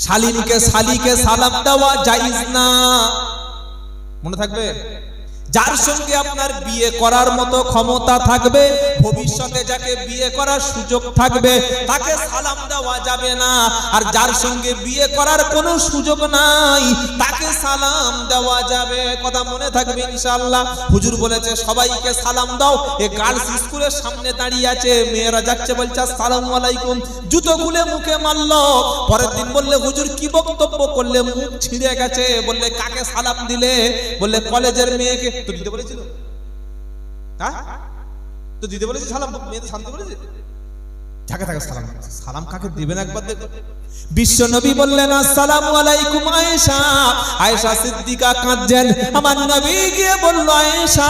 শালীনকে শালীকে সালাম দেওয়া জায়েজ না। মনে থাকবে, যার সঙ্গে আপনার বিয়ে করার মতো ক্ষমতা থাকবে, ভবিষ্যতে যাকে বিয়ে করার সুযোগ থাকবে, তাকে সালাম দেওয়া যাবে না। আর যার সঙ্গে বিয়ে করার কোনো সুযোগ নাই, তাকে সালাম দেওয়া যাবে। কথা মনে থাকবে ইনশাআল্লাহ। হুজুর বলেছে সবাইকে সালাম দাও। এ গার্লস স্কুলের সামনে দাঁড়িয়ে আছে, মেয়েরা যাচ্ছে, বলছে আসসালামু আলাইকুম, জুতো খুলে মুখে মারলো। পরের দিন বললে হুজুর কি বক্তব্য করলে, মুখ ছিঁড়ে গেছে। বললে কাকে সালাম দিলে? বললে কলেজের মেয়েকে। তো দিতে বলেছিল, হ্যাঁ তো দিতে বলেছে সালাম, মেয়েদের সালাম দিতে বলেছে। যাকে তাকে সালাম, সালাম কাকে দিবেন একবার দেখুন। বিশ্ব নবী বললেন আসসালামু আলাইকুম আয়েশা। আয়েশা সিদ্দিকা কাঁদছেন। আমার নবী গিয়ে বলল আয়েশা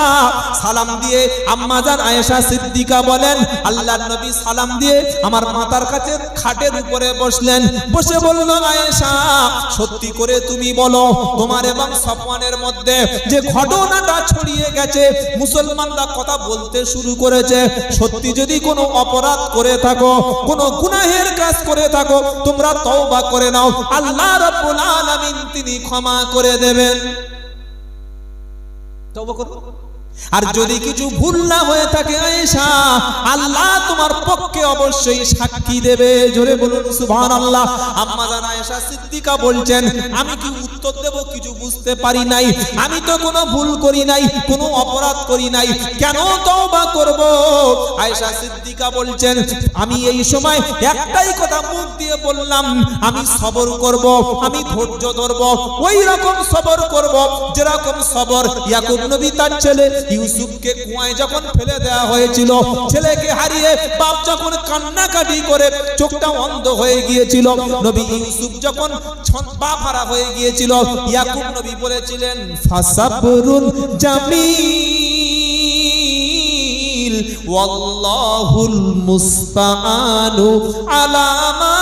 সালাম দিয়ে। আম্মা জান আয়েশা সিদ্দিকা বলেন আল্লাহর নবী সালাম দিয়ে আমার মাথার কাছে খাটের উপরে বসলেন। বসে বলল আয়েশা সত্যি করে তুমি বলো, তোমার এবং সফওয়ানের মধ্যে যে ঘটনাটা ছড়িয়ে গেছে, মুসলমানরা কথা বলতে শুরু করেছে, সত্যি যদি কোনো অপরাধ করে থাকো, কোনো গুনাহের কাজ করে থাকো, তোমরা তওবা করে নাও, আল্লাহ রাব্বুল আলামিন তিনি ক্ষমা করে দেবেন। তওবা করো। আর যদি কিছু ভুল না হয়ে থাকে আয়েশা, আল্লাহ তোমার পক্ষে অবশ্যই সাক্ষী দেবে। জোরে বলুন সুবহানাল্লাহ। আম্মা জান আয়েশা সিদ্দিকা বলছেন আমি কি উত্তর দেব কিছু বুঝতে পারি নাই। আমি তো কোনো ভুল করি নাই, কোনো অপরাধ করি নাই, কেন তওবা করব? আয়েশা সিদ্দিকা বলছেন আমি এই সময় একটাই কথা মুখ দিয়ে বললাম, আমি সবর করব, আমি ধৈর্য ধরব, ওই রকম সবর করব যেরকম সবর ইয়াকুব নবী তার ছেলে ইউসুফকে কুয়ায় যখন ফেলে দেওয়া হয়েছিল, ছেলেকে হারিয়ে বাপ যখন কান্নাকাটি করে চোখটা অন্ধ হয়ে গিয়েছিল, নবী ইউসুফ যখন বাপ হারা হয়ে গিয়েছিল, ইয়াকুব নবী বলেছিলেন ফাসাবরুন জামিল ওয়াল্লাহুল মুস্তাআনু আলা মা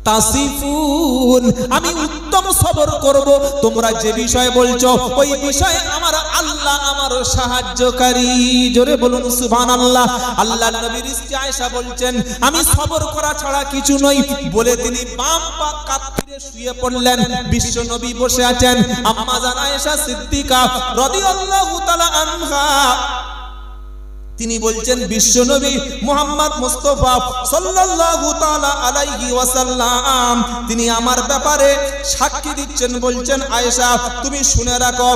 তাসিফুন। আমি উত্তম সবর করব, তোমরা যে বিষয় বলছো ওই বিষয়ে আমার আল্লাহ আমার সাহায্যকারী। জোরে বলুন সুবহানাল্লাহ। আল্লাহর নবীর স্ত্রী আয়েশা বলছেন আমি সবর করা ছাড়া কিছু নই বলে তিনি বাম পা কাত ফিরে শুয়ে পড়লেন। বিশ্ব নবী বসে আছেন। আম্মা জান আয়েশা সিদ্দিকা রাদিয়াল্লাহু তাআলা আনহা তিনি বলছেন বিশ্ব নবী মুহাম্মদ মুস্তাফা সাল্লাল্লাহু তাআলা আলাইহি ওয়াসাল্লাম তিনি আমার ব্যাপারে সাক্ষী দিচ্ছেন। বলছেন আয়েশা তুমি শুনে রাখো,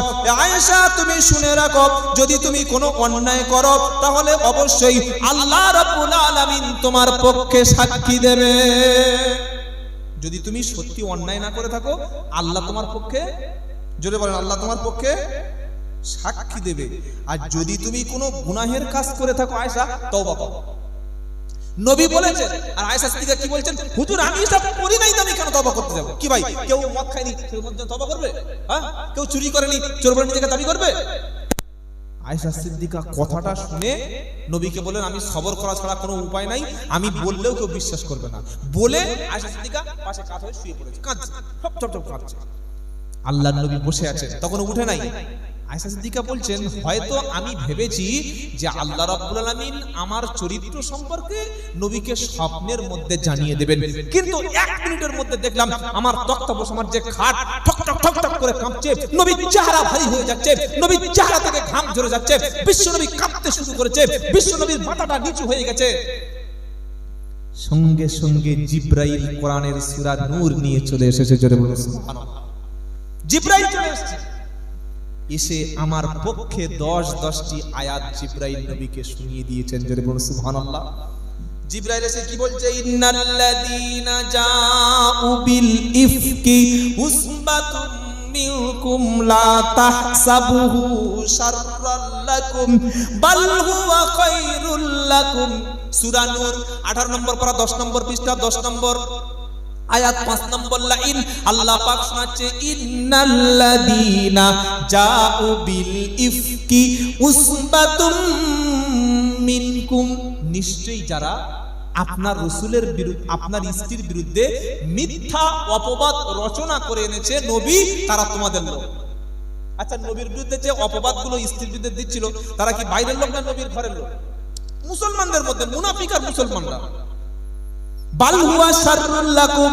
আয়েশা তুমি শুনে রাখো, যদি তুমি কোনো অন্যায় করো তাহলে অবশ্যই আল্লাহ রাব্বুল আলামিন তোমার পক্ষে সাক্ষী দেবে। যদি তুমি সত্যি অন্যায় না করে থাকো, আল্লাহ তোমার পক্ষে, জোরে বলেন, আল্লাহ তোমার পক্ষে সাক্ষী দেবে। আর যদি তুমি কোনো গুনাহের কাজ করে থাকো আয়েশা তওবা করো। নবী বলেছেন। আর আয়েশা সিদ্দিকা কি বলছেন, হুজুর আমি এসব করি নাই, আমি কেন তওবা করতে যাব? কি ভাই, কেউ মদ খায়নি কেউ মদ তওবা করবে? হ্যাঁ, কেউ চুরি করেনি চোর বলে নিজেকে দাবি করবে? আয়েশা সিদ্দিকা কথাটা শুনে নবীকে বলেন আমি সবর করা ছাড়া কোনো উপায় নাই, আমি বললেও কেউ বিশ্বাস করবে না। বলে আয়েশা সিদ্দিকা পাশে কাত হয়ে শুয়ে পড়েছে, কাঁদছে, সব চপ চপ কাঁদছে। আল্লাহর নবী বসে আছেন, তখন উঠে নাই। আয়েশা সিদ্দিকা বলছেন হয়তো আমি ভেবেছি যে আল্লাহ রাব্বুল আলামিন আমার চরিত্র সম্পর্কে নবীকে স্বপ্নের মধ্যে জানিয়ে দেবেন, কিন্তু 1 মিনিটের মধ্যে দেখলাম আমার তক্তপোষ, আমার যে খাট ঠক ঠক ঠক ঠক করে কাঁপছে, নবীর চেহারা ভারী হয়ে যাচ্ছে, নবীর চেহারা থেকে ঘাম ঝরে যাচ্ছে, বিশ্ব নবী কাঁপতে শুরু করেছে, বিশ্ব নবীর মাথাটা নিচু হয়ে গেছে। সঙ্গে সঙ্গে জিবরাইল কোরআনের সূরা নূর নিয়ে চলে এসেছে। জোরে বলুন সুবহানাল্লাহ। জিবরাইল চলে এসেছে, এসে আমার পক্ষে 10টি আয়াত জিবরাইল নবীকে শুনিয়ে দিয়েছেন। জোরে বলুন সুবহানাল্লাহ। জিবরাইল এসে কি বলছে, ইন্নাল্লাযীনা জাউ বিল ইফকি উসবাতুম মিনকুম লা তাহসাবুহু শাররাল লাকুম বাল হুয়া খায়রুল লাকুম। সূরা নূর 18 নম্বর পারা 10 নম্বর পৃষ্ঠা 10 নম্বর আয়াত 5 নম্বর লাইন। আল্লাহ পাক শোনাচ্ছে ইন্নাল্লাযীনা জাউ বিল ইফকি উসবাতুম মিনকুম, নিশ্চয়ই যারা আপনার রাসূলের বিরুদ্ধে, আপনার স্ত্রীর বিরুদ্ধে মিথ্যা অপবাদ রচনা করে এনেছে নবী, তারা তোমাদের লোক। আচ্ছা, নবীর বিরুদ্ধে যে অপবাদগুলো স্ত্রীর বিরুদ্ধে দিচ্ছিল তারা কি বাইরের লোক না নবীর ঘরের লোক? মুসলমানদের মধ্যে মুনাফিক আর মুসলমানরা। বাল হুয়া শাররুল লাকুম,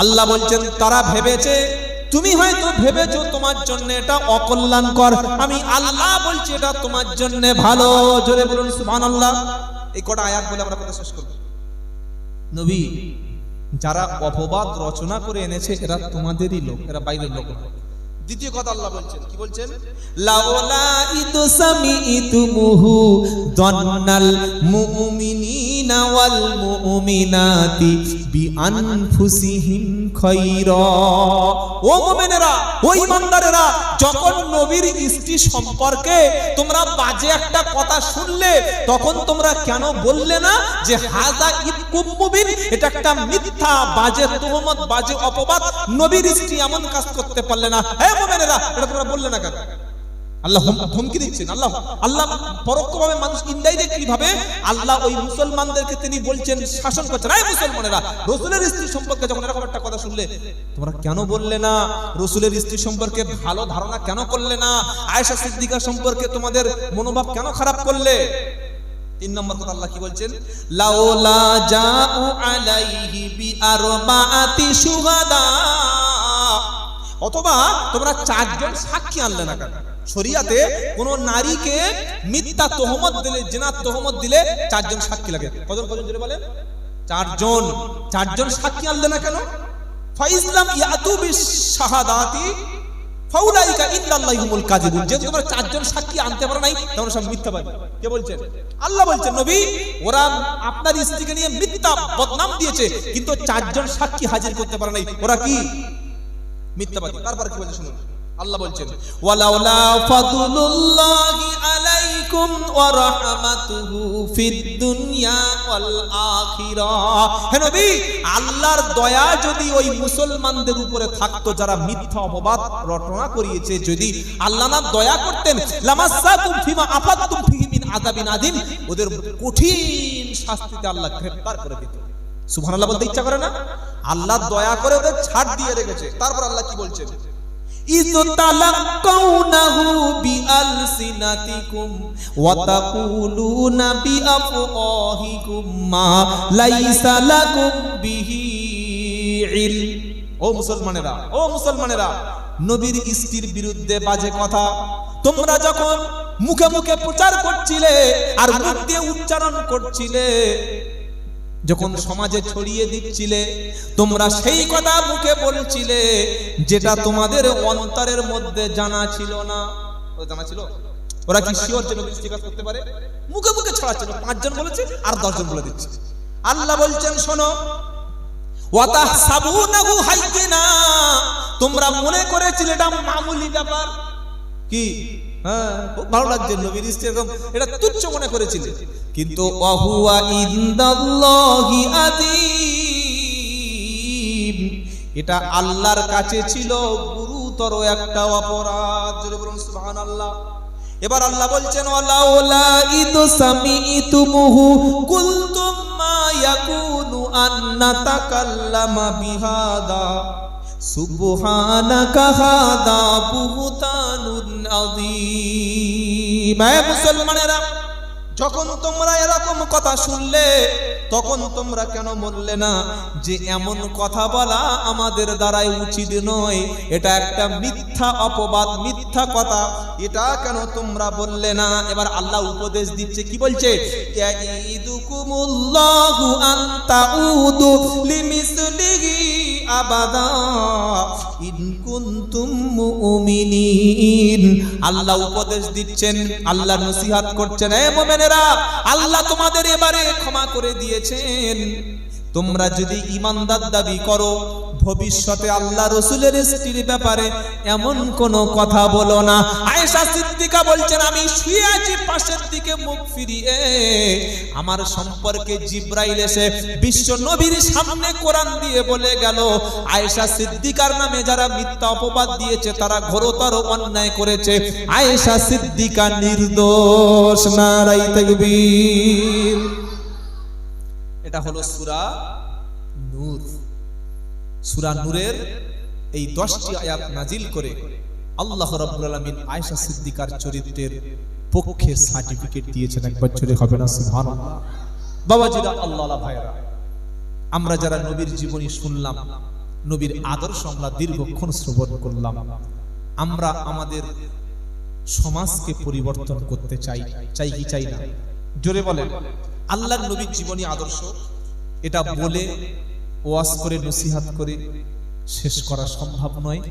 আল্লাহ বলছেন তারা ভেবেছে, তুমি হয়তো ভেবেছো তোমার জন্য এটা অকল্যাণকর, আমি আল্লাহ বলছি এটা তোমার জন্য ভালো। জোরে বলুন সুবহানাল্লাহ। এই কটা আয়াত বলে আমরা কথা শেষ করব। নবী, যারা অপবাদ রচনা করে এনেছে এরা তোমাদেরই লোক, এরা বাইরের লোক। দ্বিতীয় কথা আল্লাহ বলছেন, কি বলছেন? লাউলা ইদু সামিতুমুহু দন্নাল মুমিনিনা ওয়াল মুমিনাতি বিআনফুসিহিম খায়রা। ও মুমিনেরা, ও ঈমানদারেরা, যখন নবীর স্ত্রী সম্পর্কে তোমরা বাজে একটা কথা শুনলে তখন তোমরা কেন বললে না যে হাযা ইফকুম মুবিন, এটা একটা মিথ্যা বাজে তুহমত, বাজে অপবাদ, নবীর স্ত্রী এমন কাজ করতে পারলে না। মুমিনেরা, এটা তোমরা বললে না কেন? আল্লাহ ধমকি দিচ্ছেন। আল্লাহ পরোক্ষভাবে মানুষ ইনডাইরেক্টলি ভাবে আল্লাহ ওই মুসলমানদেরকে তিনি বলছেন, শাসন করছেন, এই মুসলমানেরা, রাসূলের স্ত্রী সম্পর্কে যখন এরকম একটা কথা শুনলে তোমরা কেন বললে না? রাসূলের স্ত্রী সম্পর্কে ভালো ধারণা কেন করলে না? আয়েশা সিদ্দিকা সম্পর্কে তোমাদের মনোভাব কেন খারাপ করলে? 3 নম্বর কথা আল্লাহ কি বলছেন? লাউলা জাউ আলাইহি বিআরবাআতি শুহাদা, অথবা তোমরা 4 জন সাক্ষী আনলে না কেন? শরিয়াতে কোন নারীকে মিথ্যা তহমত দিলে, জিনার তহমত দিলে 4 জন সাক্ষী লাগে। কজন জোরে বলেন? 4 জন। 4 জন সাক্ষী আনলে না কেন? ফাইজলাম ইয়াতু বিশাহাদাতি ফাউলাইকা ইল্লাল্লাহুল কাযিবুন। যে তোমরা 4 জন সাক্ষী আনতে পারো নাই, তোমরা সব মিথ্যাবাদী। কে বলছেন? আল্লাহ বলছেন, নবী, ওরা আপনার স্ত্রীকে নিয়ে মিথ্যা বদনাম দিয়েছে, কিন্তু 4 জন সাক্ষী হাজির করতে পারে নাই, ওরা কি? মিথ্যাবাদী। তারপর কি বলছে শুনুন, আল্লাহ বলছেন, ওয়ালাউলা ফাদলুল্লাহি আলাইকুম ওয়া রাহমাতুহু ফিদ দুনিয়া ওয়াল আখিরাহ। হে নবী, আল্লাহর দয়া যদি ওই মুসলমানদের উপরে থাকতো যারা মিথ্যা অপবাদ রটনা করিয়েছে, যদি আল্লাহ না দয়া করতেন, লামাসাকুম ফিমা আফাদতুম ফিহি মিন আযাবিন আযীম, ওদের কঠিন শাস্তিতে আল্লাহ গ্রেফতার করে দিত। সুবহানাল্লাহ বলতে ইচ্ছা করে না? আল্লাহ দয়া করে ওদের ছাড় দিয়ে রেখেছে। তারপর আল্লাহ কি বলছেন? ইযতালাকাউনাহু বিআলসিনাতিকুম ওয়া তাকুলুনা বিআফওয়াহিকুম মা লাইসা লাকুম বিহি ইলম। ও মুসলমানেরা, নবীর স্ত্রীর বিরুদ্ধে বাজে কথা তোমরা যখন মুখে মুখে প্রচার করছিলে আর মুখ দিয়ে উচ্চারণ করছিলে, যখন সমাজে ছড়িয়ে দিচ্ছিলে, তোমরা সেই কথা মুখে বলছিলে যেটা তোমাদের অন্তরের মধ্যে জানা ছিল না। ও জানা ছিল? ওরা কি শিওর যে নবী কাজ করতে পারে? মুখে মুখে ছড়াচ্ছিল, 5 জন বলেছে আর 10 জন বলে দিচ্ছে। আল্লাহ বলছেন, শোনো, ওয়াতাহসাবুনাহু হাইয়িনা, তোমরা মনে করেছিলে এটা মামুলি ব্যাপার। কি? হ্যাঁ, খুব ভালো লাগছে নবীর স্ত্রী, এরকম এটা তুচ্ছ মনে করেছিলে, কিন্তু ওয়াহুয়া ইনদাল্লাহি আযীম, এটা আল্লাহর কাছে ছিল গুরুতর একটা অপরাধ। জোরে বলুন সুবহানাল্লাহ। এবার আল্লাহ বলছেন, ওয়ালাউলা ইদু সামিতুমুহু কুলতুম মা ইয়াকুনু আন নাতাকাল্লামা বিহাদা সুবহানাকা হাদা বুহতানুন আযীম। হে মুসলমানেরা, যখন তোমরা এরকম কথা শুনলে তখন তোমরা কেন বললে না যে এমন কথা বলা আমাদের দ্বারাই উচিত নয়, এটা একটা মিথ্যা অপবাদ, মিথ্যা কথা, এটা কেন তোমরা বললে না? এবার আল্লাহ উপদেশ দিচ্ছে, কি বলছে? ইয়াইদুকুমুল্লাহু আন তাউদু লিমিসলিহি আবাদা ইন কুনতুম মুমিনিন। আল্লাহ উপদেশ দিচ্ছেন, আল্লাহ নসিহত করছেন, হে মুমিনেরা, আল্লাহ তোমাদের এবারে ক্ষমা করে দিয়েছেন, তোমরা যদি ঈমানদার দাবি করো ভবিষ্যতে আল্লাহ রাসূলের স্ত্রীর ব্যাপারে এমন কোন কথা বলো না। আয়েশা সিদ্দিকা বলছেন, আমি শুয়ে আছি পাশের দিকে মুখ ফিরিয়ে, আমার সম্পর্কে জিবরাইল এসে বিশ্ব নবীর সামনে কোরআন দিয়ে বলে গেল, আয়েশা সিদ্দিকার নামে যারা মিথ্যা অপবাদ দিয়েছে তারা ঘোরতর অন্যায় করেছে, আয়েশা সিদ্দিকা নির্দোষ। নারায়ে তাকবীর। এটা হলো সূরা নূর। সূরা নূরের এই 10টি আয়াত নাজিল করে আল্লাহ রাব্বুল আলামিন আয়েশা সিদ্দিকার চরিত্রের পক্ষে সার্টিফিকেট দিয়েছেন। একবার জোরে হবে না সুবহানাল্লাহ? বাবাজিরা, আল্লাহ ভাইরা, আমরা যারা নবীর জীবনী শুনলাম, নবীর আদর্শ আমরা দীর্ঘক্ষণ শ্রবণ করলাম, আমরা আমাদের সমাজকে পরিবর্তন করতে চাই, চাই কি চাই না? জোরে বলেন। আল্লাহর নবীর জীবনী আদর্শ এটা বলে ওয়াজ করে নসিহত করে শেষ করা সম্ভব নয়।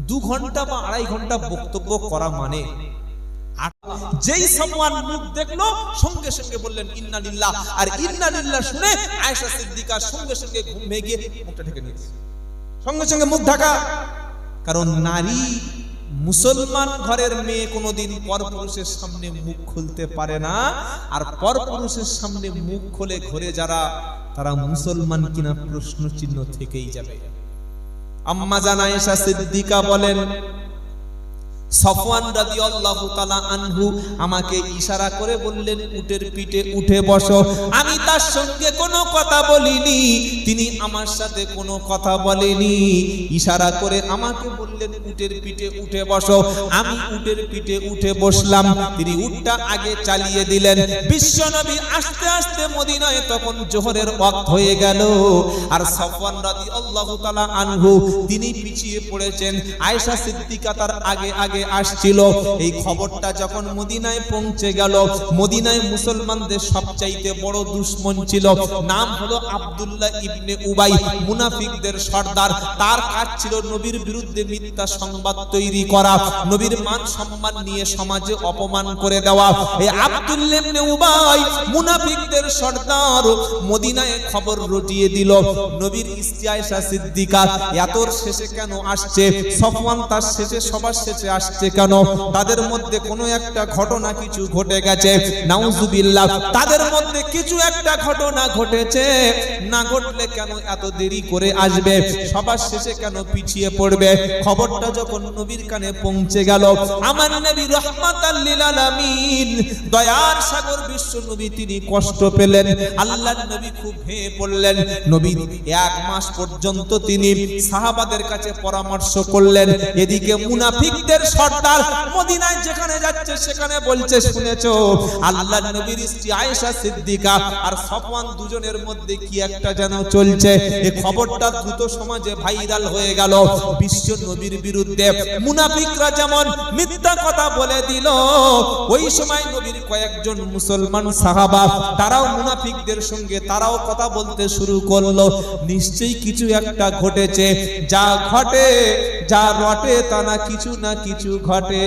2 ঘন্টা বা 2.5 ঘন্টা বক্তব্য করা মানে যেই সামওয়ান মুখ দেখলো সঙ্গে সঙ্গে বললেন ইন্না লিল্লাহ, আর ইন্না লিল্লাহ শুনে আয়েশা সিদ্দিকা সঙ্গে সঙ্গে ঘুম ভেঙে মুখটা ঢেকে নিয়েছে, সঙ্গে সঙ্গে মুখ ঢাকা। কারণ নারী মুসলমান ঘরের মেয়ে কোনোদিন পরপুরুষের সামনে মুখ খুলতে পারে না, আর পরপুরুষের সামনে মুখ খুলে ঘরে যারা তারা মুসলমান কিনা প্রশ্ন চিহ্ন থেকেই যাবে। আম্মা জান আয়েশা সিদ্দিকা বলেন, সফওয়ান রাদিয়াল্লাহু তাআলা আনহু আমাকে ইশারা করে বললেন উটের পিঠে উঠে বসো। আমি তার সঙ্গে কোনো কথা বলিনি, তিনি আমার সাথে কোনো কথা বলেনি। ইশারা করে আমাকে বললেন উটের পিঠে উঠে বসো। আমি উটের পিঠে উঠে বসলাম, তিনি উটটা আগে চালিয়ে দিলেন। বিশ্বনবী আস্তে আস্তে মদিনায় তখন জোহরের ওয়াক্ত হয়ে গেল, আর সফওয়ান রাদিয়াল্লাহু তাআলা আনহু তিনি পিছিয়ে পড়েছেন। আয়েশা সিদ্দিকা তার আগে আগে আসছিল। এই খবরটা যখন মদিনায় পৌঁছে গেল, মদিনায় মুসলমানদের সবচাইতে বড় দুশমন ছিল, নাম হলো আব্দুল্লাহ ইবনে উবাই, মুনাফিকদের সর্দার। তার কাজ ছিল নবীর বিরুদ্ধে মিথ্যা সংবাদ তৈরি করা, নবীর মান সম্মান নিয়ে সমাজে অপমান করে দেওয়া। এই আব্দুল্লাহ ইবনে উবাই মুনাফিকদের সর্দার মদিনায় খবর রটিয়ে দিল নবীর স্ত্রী আয়েশা সিদ্দিকা এতর শেষে কেন আসছে, সফওয়ান তার শেষে সবার শেষে আসছে কেন, তাদের মধ্যে কোনো একটা ঘটনা কিছু ঘটে গেছে, নাউজুবিল্লাহ, তাদের মধ্যে কিছু একটা ঘটনা ঘটেছে, না ঘটলে কেন এত দেরি করে আসবে, সবার শেষে কেন পিছিয়ে পড়বে। খবরটা যখন নবীর কানে পৌঁছে গেল, আমার নবী রাহমাতাল লিল আলামিন দয়ার সাগর বিশ্ব নবী তিনি কষ্ট পেলেন। আল্লাহর নবী খুব ভেঙে পড়লেন। নবী 1 মাস পর্যন্ত তিনি সাহাবাদের কাছে পরামর্শ করলেন। এদিকে মুনাফিকদের সর্দার মদিনায় যেখানে যাচ্ছে সেখানে বলছে, শুনেছো আল্লাহর নবীর স্ত্রী আয়েশা সিদ্দিকা আর সফওয়ান দুজনের মধ্যে কি একটা যেন চলছে। এই খবরটা দ্রুত সমাজে ভাইরাল হয়ে গেল। বিশ্ব নবীর বিরুদ্ধে মুনাফিকরা যেমন মিথ্যা কথা বলে দিল, ওই সময় নবীর কয়েকজন মুসলমান সাহাবা তারাও মুনাফিকদের সঙ্গে তারাও কথা বলতে শুরু করলো। নিশ্চয়ই কিছু একটা ঘটেছে, যা ঘটে যা রটে তা না কিছু না কিছু ঘটে।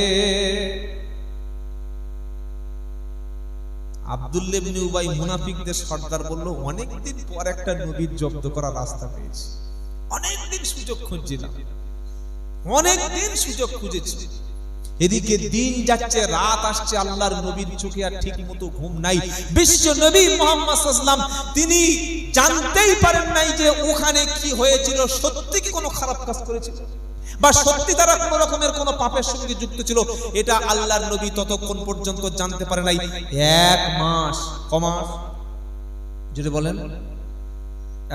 আব্দুল্লাহ ইবনে উবাই মুনাফিকদের সর্দার বলল, অনেকদিন পর একটা নবীর জব্দ করার রাস্তা পেয়েছি, অনেকদিন সুযোগ খুঁজছিলাম, অনেকদিন সুযোগ খুঁজেছি। এদিকে দিন যাচ্ছে রাত আসছে, আল্লাহর নবীর চোখে আর ঠিক মতো ঘুম নাই। বিশ্ব নবী মুহাম্মদ সাল্লাল্লাহু আলাইহি ওয়াসাল্লাম তিনি জানতেই পারেন নাই যে ওখানে কি হয়েছিল, সত্যি কি কোনো খারাপ কাজ করেছিল বা সত্যি তারা কোন রকমের কোন পাপের সঙ্গে যুক্ত ছিল, এটা আল্লাহর নবী ততক্ষণ পর্যন্ত জানতে পারে নাই। 1 মাস, কমাস যদি বলেন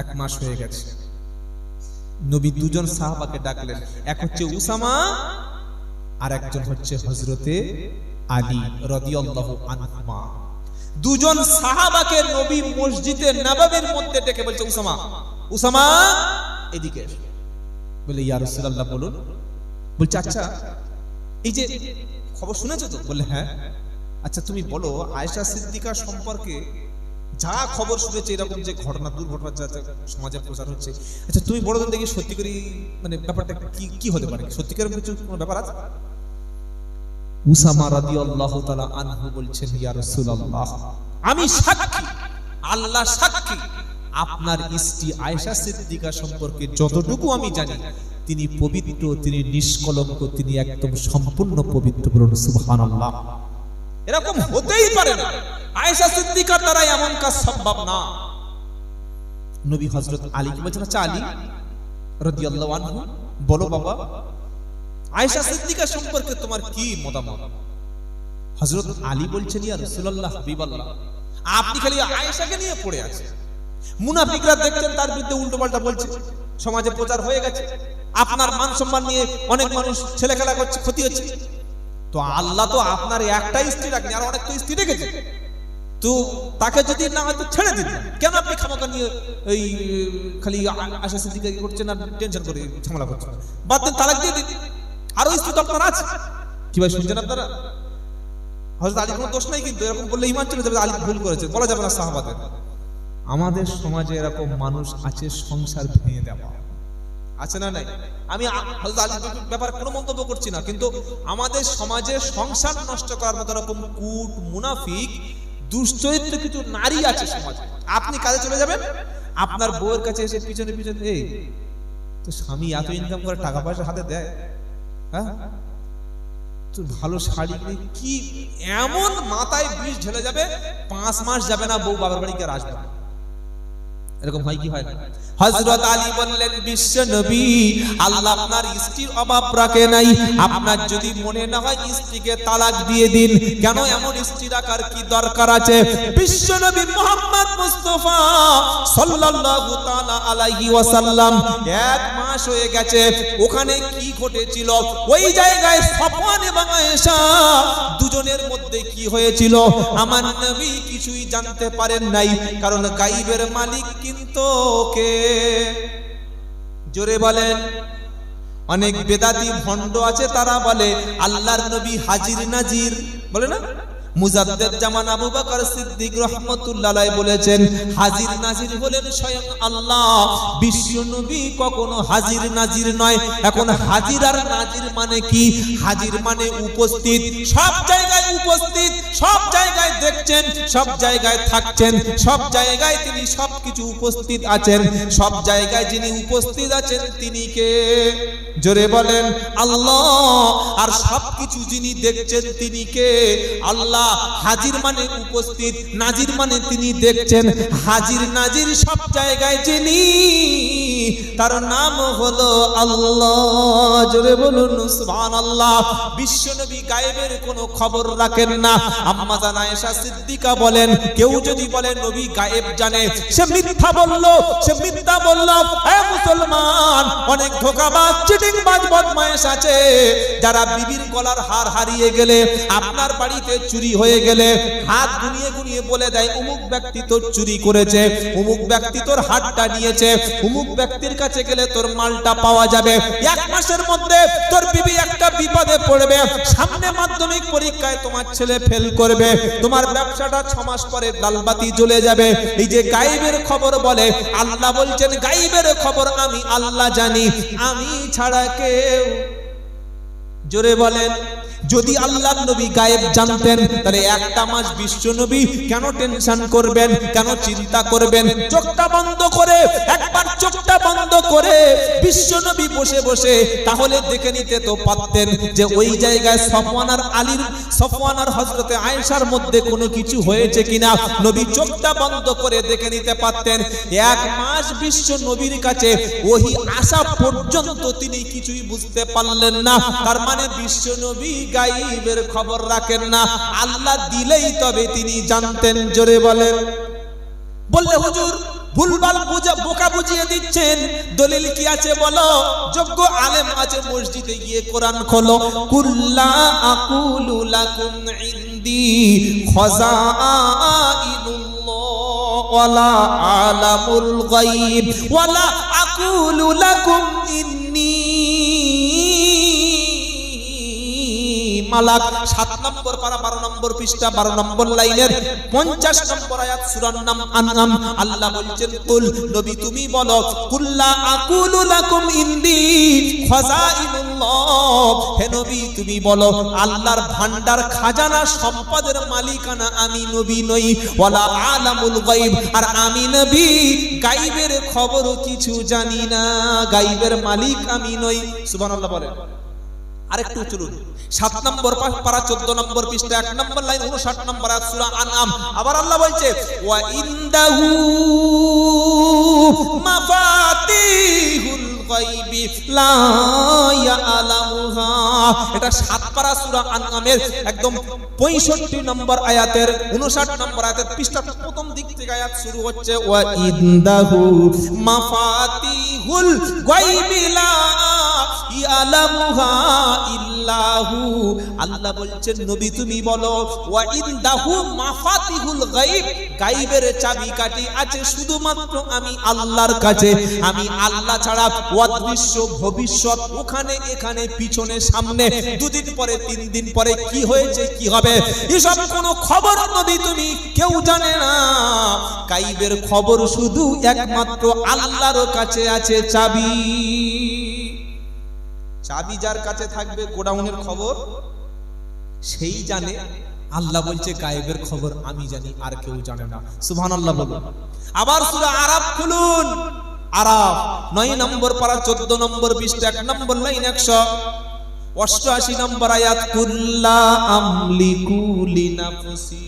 1 মাস হয়ে গেছে। নবী দুজন সাহাবাকে ডাকলেন, এক হচ্ছে উসামা আর একজন হচ্ছে হযরতে আলী রাদিয়াল্লাহু আনহুমা। দুজন সাহাবাকে নবী মসজিদে নববীর মধ্যে ডেকে বলছে, উসামা উসামা এদিকে এসো। বলে ইয়া রাসূলুল্লাহ বলুন। বলছে আচ্ছা এই যে খবর শুনেছো তো? বলে হ্যাঁ। আচ্ছা তুমি বলো, আয়েশা সিদ্দিকা সম্পর্কে যা খবর শুনেছে এরকম যে ঘটনা দুর্ঘটনা যা সমাজে প্রচার হচ্ছে, আচ্ছা তুমি বড় দেখি সত্যি করে মানে ব্যাপারটা কি হতে পারে, সত্যিকারের কিছু কোনো ব্যাপার আছে? উসামা রাদিয়াল্লাহু তাআলা আনহু বলছেন, ইয়া রাসূলুল্লাহ আমি সাক্ষী, আল্লাহ সাক্ষী, আপনার স্ত্রী আয়েশা সিদ্দিকা সম্পর্কে যতটুকু আমি জানি তিনি পবিত্র, তিনি নিষ্কলঙ্ক, তিনি একদম সম্পূর্ণ পবিত্র। বলুন সুবহানাল্লাহ। এরকম হতেই পারে না, আয়েশা সিদ্দিকার দ্বারা এমন কাজ সম্ভব না। নবী হযরত আলী কি বলছেন, আচ্ছা আলী রাদিয়াল্লাহু আনহু বলো বাবা আয়েশা সিদ্দিকা সম্পর্কে তোমার কি মতামত? হযরত আলী বলছেন, ইয়া রাসূলুল্লাহ হাবিবাল্লাহ আপনি খালি আয়েশাকে নিয়ে পড়ে আছেন, মুনাফিকরা দেখছেন তার বিরুদ্ধে উল্টোপাল্টা বলছে, সমাজে প্রচার হয়ে গেছে, আপনার মান সম্মান নিয়ে অনেক মানুষ ছেলে খেলা করছে, ক্ষতি হচ্ছে। তো আল্লাহ তো আপনার একটা স্ত্রী রাখেন, আর অনেক তো স্ত্রী রেখেছে, তো তাকে যদি না হয়তো ছেড়ে দিন, কেন আপনি খামাখা নিয়ে এই খালি আশা সিদ্দিকা কি করছেন আর টেনশন করে ঝামেলা করছেন? বাদ দেন, তালাক দিয়ে দিন। আরো স্ত্রী তো আপনার আছে। কি ভাই শুনছেন আপনারা? হযরত আলীর কোনো দোষ নাই, কিন্তু এরকম বললে ঈমান চলে যাবে, আলী ভুল করেছে বলা যাবে না সাহাবাদের। আমাদের সমাজে এরকম মানুষ আছে সংসার ভেঙে দেওয়া, আছে না নাই? আমি হযরত আলীর ব্যাপারে কোনো মন্তব্য করছি না, কিন্তু আমাদের সমাজে সংসার নষ্ট করার মতো এরকম কূট মুনাফিক দুশ্চরিত্র কিছু নারী আছে সমাজে। আপনি কাজে চলে যাবেন, আপনার বউয়ের কাছে এসে পিছনে পিছনে, এই তো স্বামী এত ইনকাম করে টাকা পয়সা হাতে দেয়, হ্যাঁ তো ভালো শাড়ি কি, এমন মাথায় বিষ ঢেলে যাবে 5 মাস যাবে না বউ বাবার বাড়িতে আর আসবে না। এরকম হয় কি হয় না? হযরত আলী বললেন, বিশ্ব নবী, আল্লাহ আপনার স্ত্রীর অভাব রাখে নাই, আপনার যদি মনে না হয় স্ত্রীকে তালাক দিয়ে দিন। কেন? এমন স্ত্রী রাখার কি দরকার আছে? বিশ্ব নবী মুহাম্মদ মুস্তাফা সাল্লাল্লাহু তাআলা আলাইহি ওয়াসাল্লাম 1 মাস হয়ে গেছে, ওখানে কি ঘটেছিল? ওই জায়গায় সফওয়ান এবং আয়েশা দুজনের মধ্যে কি হয়েছিল আমার নবী কিছুই জানতে পারেন নাই, কারণ গায়বের মালিক কিন্তু কে? জোরে বলেন। অনেক বেদাতি ভণ্ড আছে, তারা বলে আল্লাহর নবী হাজির নাজির, বলে না? মুজাদ্দেদ জামান আবু বকর সিদ্দিক রাহমাতুল্লাহ আলাইহি বলেছেন, হাজির নাজির হলেন স্বয়ং আল্লাহ, বিশ্ব নবী কখনো হাজির নাজির নয়। এখন হাজির আর নাজির মানে কি? হাজির মানে উপস্থিত, সব জায়গায় উপস্থিত, সব জায়গায় দেখছেন, সব জায়গায় থাকছেন, সব জায়গায় তিনি সবকিছু উপস্থিত আছেন। সব জায়গায় যিনি উপস্থিত আছেন তিনি কে? জোরে বলেন আল্লাহ। আর সবকিছু যিনি দেখছেন তিনি কে? আল্লাহ। হাজির মানে উপস্থিত, নাজির মানে তিনি দেখছেন। হাজির নাজির সব জায়গায় যিনি, তার নাম হলো আল্লাহ। জোরে বলুন সুবহানাল্লাহ। বিশ্বনবী গায়েবের কোনো খবর রাখেন না। আম্মা জান আয়েশা সিদ্দিকা বলেন, কেউ যদি বলে নবী গায়েব জানে, সে মিথ্যা বললো, সে মিথ্যা বলল। হে মুসলমান, অনেক ধোঁকাবাজ চিটিংবাজ বদমায়েশ আছে, যারা বিবির গলার হার হারিয়ে গেলে, আপনার বাড়িতে চুরি হয়ে গেলে হাত গুনিয়ে গুনিয়ে বলে দেয় অমুক ব্যক্তি তোর চুরি করেছে, অমুক ব্যক্তি তোর হাতটা নিয়েছে, অমুক ব্যক্তির কাছে গেলে তোর মালটা পাওয়া যাবে। 1 মাসের মধ্যে তোর বিবি একটা বিপদে পড়বে, সামনে মাধ্যমিক পরীক্ষায় তোমার ছেলে ফেল করবে, তোমার ব্যবসাটা 6 মাস পরে লালবাতি জ্বলে যাবে। এই যে গায়েবের খবর বলে, আল্লাহ বলছেন গায়েবের খবর আমি আল্লাহ জানি, আমি ছাড়া কেউ। জোরে বলেন। যদি আল্লাহর নবী গায়েব জানতেন, তাহলে 1টা মাস বিশ্ব নবী কেন টেনশন করবেন, কেন চিন্তা করবেন? চোখটা বন্ধ করে, একবার চোখটা বন্ধ করে বিশ্ব নবী বসে বসে তাহলে দেখে নিতে তো পারতেন যে ওই জায়গায় সফওয়ান আর আলীর, সফওয়ান আর হযরতে আয়েশার মধ্যে কোনো কিছু হয়েছে কিনা। নবী চোখটা বন্ধ করে দেখে নিতে পারতেন। 1 মাস বিশ্ব নবীর কাছে ওহী আসা পর্যন্ত তিনি কিছুই বুঝতে পারলেন না। তার মানে বিশ্ব নবী গায়েবের খবর রাখেন না, আল্লাহ দিলেই তবে তিনি জানতেন। জোরে বলেন। বললে হুজুর ভুলভাল বোকা বুঝিয়ে দিচ্ছেন, দলিল কি আছে বলো? যোগ্য আলেম আছে, মসজিদে গিয়ে কোরআন খোলো। কুল্লা আকুলু লাকুম ইনদি খাযাইনুল্লাহ ওয়ালা আলামুল গায়ব ওয়ালা আকুলু লাকুম ইন্নী মালাক। 7 নম্বর পারা 12 নম্বর পৃষ্ঠা 12 নম্বর লাইনের 50 নম্বর আয়াত সূরার নাম আনআম। আল্লাহ বলছেন, কুল, নবী তুমি বলো, কুল্লা আকুলু লাকুম ইনদি খাযাইনুল্লাহ, হে নবী তুমি বলো আল্লাহর ভান্ডার খাজানা সম্পদের মালিকানা আমি নবী নই, ওয়ালা আলামুল গায়ব, আর আমি নবী গায়বের খবর কিছু জানি না, গায়বের মালিক আমি নই। সুবহানাল্লাহ বলেন। আরেকটু চলুন 7 নম্বর পারা 14 নম্বর পৃষ্ঠা 1 নম্বর লাইন 59 নম্বর আয়াত সূরা আনআম। আবার আল্লাহ বলছে, ওয়া ইনদাহু মাফাতিহুল গায়বি লা ইয়ালামুহা। এটা 7 পারা সূরা আনআমের একদম 65 নম্বর আয়াতের 59 নম্বর আয়াতের পৃষ্ঠার প্রথম দিক থেকে আয়াত শুরু হচ্ছে, ওয়া ইনদাহু মাফাতিহুল গায়বি লা ইয়ালামুহা ইল্লাহু। আল্লাহ বলছেন নবী তুমি বলো, ওয়া ইনদাহু মাফাতিহুল গায়ব, গায়বের চাবিকাঠি আছে শুধুমাত্র আমি আল্লাহর কাছে। আমি আল্লাহ ছাড়া অদৃশ্য ভবিষ্যৎ, ওখানে এখানে পিছনে সামনে, 2 দিন পরে 3 দিন পরে কি হয়েছে কি হবে এসব কোনো খবর নবী তুমি কেউ জানে না। গায়বের খবর শুধু একমাত্র আল্লাহর কাছে আছে চাবি। চাবি যার কাছে থাকবে গোডাউনের খবর সেই জানে। আল্লাহ বলছে গায়বের খবর আমি জানি, আর কেউ জানে না। সুবহানাল্লাহ বলুন। আবার সূরা আরাফ খুলুন, আরাফ 9 নম্বর পারা 14 নম্বর পৃষ্ঠা 1 নম্বর লাইন 188 নম্বর আয়াত, কুল্লা আমলিকু লিনাফসি